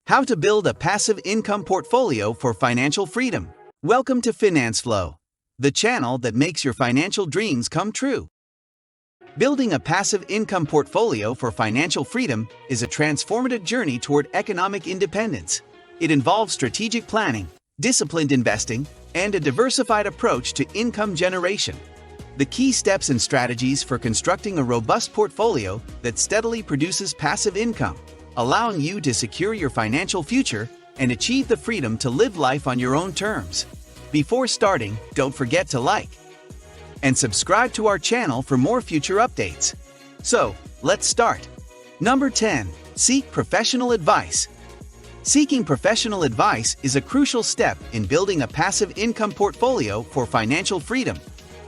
How to build a passive income portfolio for financial freedom. Welcome to FinancialFlow, the channel that makes your financial dreams come true. Building a passive income portfolio for financial freedom is a transformative journey toward economic independence. It involves strategic planning, disciplined investing, and a diversified approach to income generation. The key steps and strategies for constructing a robust portfolio that steadily produces passive income, allowing you to secure your financial future and achieve the freedom to live life on your own terms. Before starting, don't forget to like and subscribe to our channel for more future updates. So, let's start. Number 10. Seek professional advice. Seeking professional advice is a crucial step in building a passive income portfolio for financial freedom.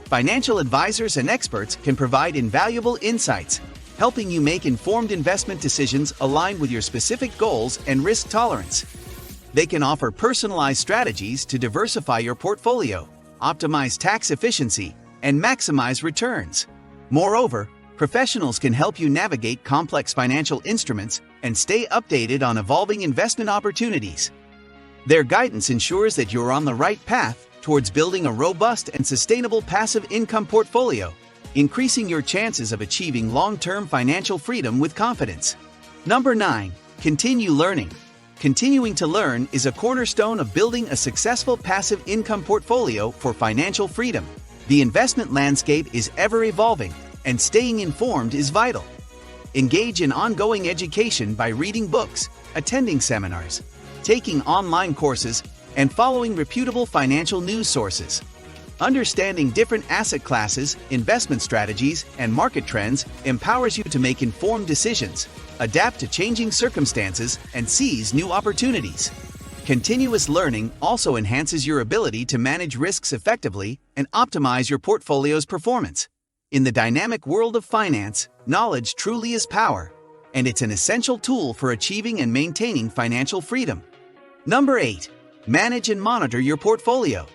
Financial advisors and experts can provide invaluable insights, helping you make informed investment decisions aligned with your specific goals and risk tolerance. They can offer personalized strategies to diversify your portfolio, optimize tax efficiency, and maximize returns. Moreover, professionals can help you navigate complex financial instruments and stay updated on evolving investment opportunities. Their guidance ensures that you're on the right path towards building a robust and sustainable passive income portfolio, increasing your chances of achieving long-term financial freedom with confidence. Number 9. Continue learning. Continuing to learn is a cornerstone of building a successful passive income portfolio for financial freedom. The investment landscape is ever-evolving, and staying informed is vital. Engage in ongoing education by reading books, attending seminars, taking online courses, and following reputable financial news sources. Understanding different asset classes, investment strategies, and market trends empowers you to make informed decisions, adapt to changing circumstances, and seize new opportunities. Continuous learning also enhances your ability to manage risks effectively and optimize your portfolio's performance. In the dynamic world of finance, knowledge truly is power, and it's an essential tool for achieving and maintaining financial freedom. Number 8. Manage and monitor your portfolio.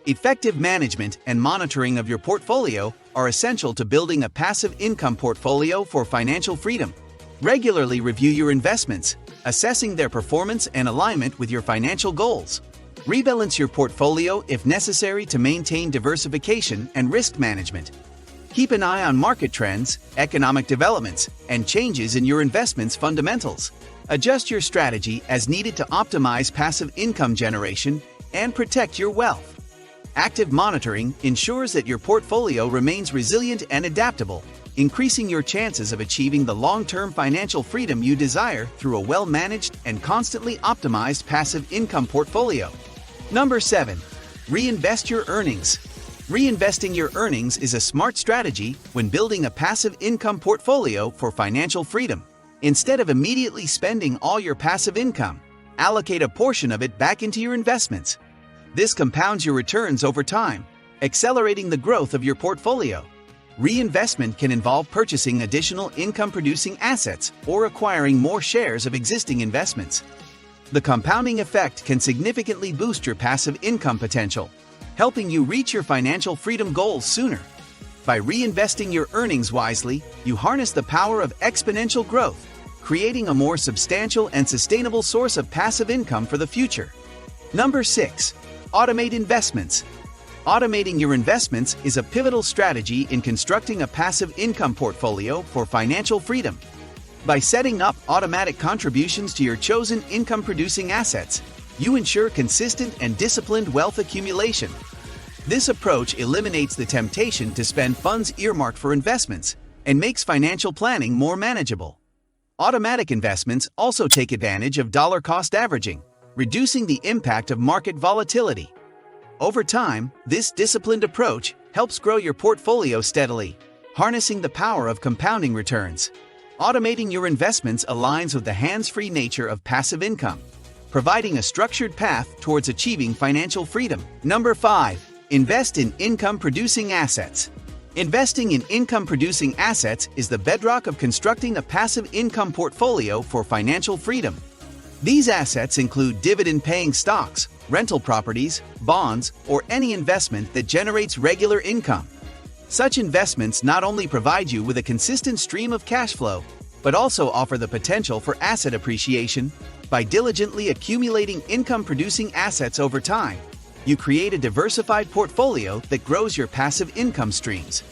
Effective management and monitoring of your portfolio are essential to building a passive income portfolio for financial freedom. Regularly review your investments, assessing their performance and alignment with your financial goals. Rebalance your portfolio if necessary to maintain diversification and risk management. Keep an eye on market trends, economic developments, and changes in your investment's fundamentals. Adjust your strategy as needed to optimize passive income generation and protect your wealth. Active monitoring ensures that your portfolio remains resilient and adaptable, increasing your chances of achieving the long-term financial freedom you desire through a well-managed and constantly optimized passive income portfolio. Number 7. Reinvest your earnings. Reinvesting your earnings is a smart strategy when building a passive income portfolio for financial freedom. Instead of immediately spending all your passive income, allocate a portion of it back into your investments. This compounds your returns over time, accelerating the growth of your portfolio. Reinvestment can involve purchasing additional income-producing assets or acquiring more shares of existing investments. The compounding effect can significantly boost your passive income potential, helping you reach your financial freedom goals sooner. By reinvesting your earnings wisely, you harness the power of exponential growth, creating a more substantial and sustainable source of passive income for the future. Number 6. Automate investments. Automating your investments is a pivotal strategy in constructing a passive income portfolio for financial freedom. By setting up automatic contributions to your chosen income-producing assets, you ensure consistent and disciplined wealth accumulation. This approach eliminates the temptation to spend funds earmarked for investments and makes financial planning more manageable. Automatic investments also take advantage of dollar-cost averaging, reducing the impact of market volatility. Over time, this disciplined approach helps grow your portfolio steadily, harnessing the power of compounding returns. Automating your investments aligns with the hands-free nature of passive income, providing a structured path towards achieving financial freedom. Number 5. Invest in income-producing assets. Investing in income-producing assets is the bedrock of constructing a passive income portfolio for financial freedom. These assets include dividend-paying stocks, rental properties, bonds, or any investment that generates regular income. Such investments not only provide you with a consistent stream of cash flow, but also offer the potential for asset appreciation, By diligently accumulating income-producing assets over time, you create a diversified portfolio that grows your passive income streams.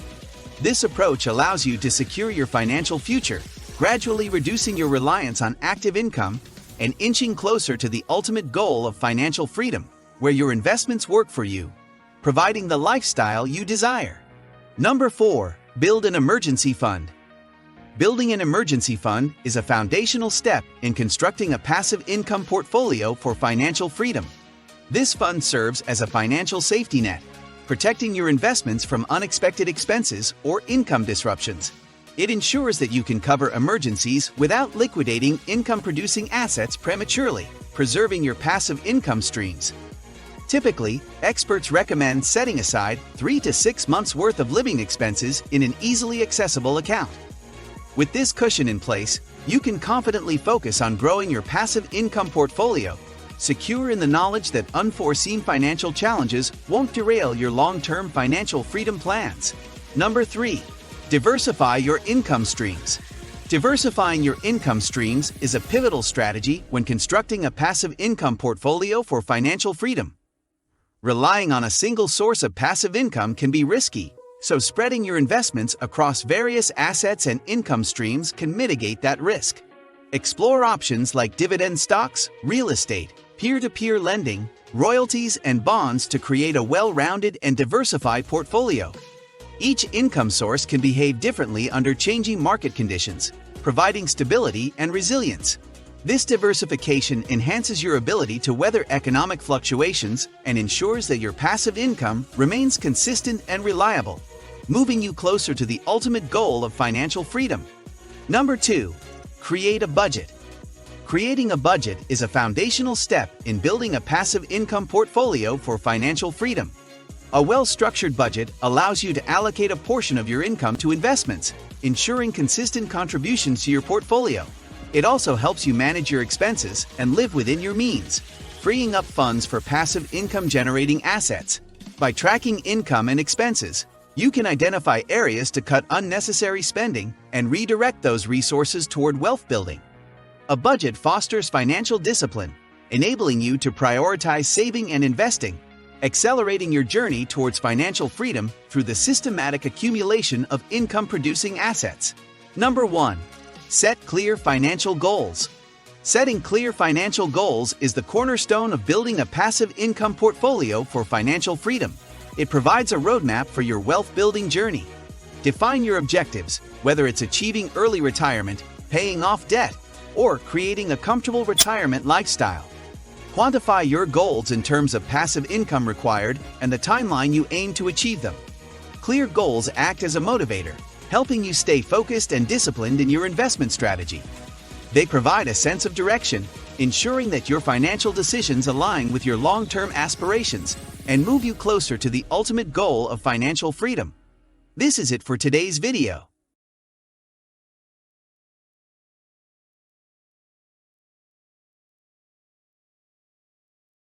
This approach allows you to secure your financial future, gradually reducing your reliance on active income and inching closer to the ultimate goal of financial freedom, where your investments work for you, providing the lifestyle you desire. Number 4. Build an emergency fund. Building an emergency fund is a foundational step in constructing a passive income portfolio for financial freedom. This fund serves as a financial safety net, protecting your investments from unexpected expenses or income disruptions. It ensures that you can cover emergencies without liquidating income-producing assets prematurely, preserving your passive income streams. Typically, experts recommend setting aside 3 to 6 months' worth of living expenses in an easily accessible account. With this cushion in place, you can confidently focus on growing your passive income portfolio, secure in the knowledge that unforeseen financial challenges won't derail your long-term financial freedom plans. Number 3. Diversify your income streams. Diversifying your income streams is a pivotal strategy when constructing a passive income portfolio for financial freedom. Relying on a single source of passive income can be risky, so spreading your investments across various assets and income streams can mitigate that risk. Explore options like dividend stocks, real estate, peer-to-peer lending, royalties, and bonds to create a well-rounded and diversified portfolio. Each income source can behave differently under changing market conditions, providing stability and resilience. This diversification enhances your ability to weather economic fluctuations and ensures that your passive income remains consistent and reliable, moving you closer to the ultimate goal of financial freedom. Number 2. Create a budget. Creating a budget is a foundational step in building a passive income portfolio for financial freedom. A well-structured budget allows you to allocate a portion of your income to investments, ensuring consistent contributions to your portfolio. It also helps you manage your expenses and live within your means, freeing up funds for passive income-generating assets. By tracking income and expenses, you can identify areas to cut unnecessary spending and redirect those resources toward wealth building. A budget fosters financial discipline, enabling you to prioritize saving and investing, accelerating your journey towards financial freedom through the systematic accumulation of income-producing assets. Number 1. Set clear financial goals. Setting clear financial goals is the cornerstone of building a passive income portfolio for financial freedom. It provides a roadmap for your wealth-building journey. Define your objectives, whether it's achieving early retirement, paying off debt, or creating a comfortable retirement lifestyle. Quantify your goals in terms of passive income required and the timeline you aim to achieve them. Clear goals act as a motivator, helping you stay focused and disciplined in your investment strategy. They provide a sense of direction, ensuring that your financial decisions align with your long-term aspirations and move you closer to the ultimate goal of financial freedom. This is it for today's video.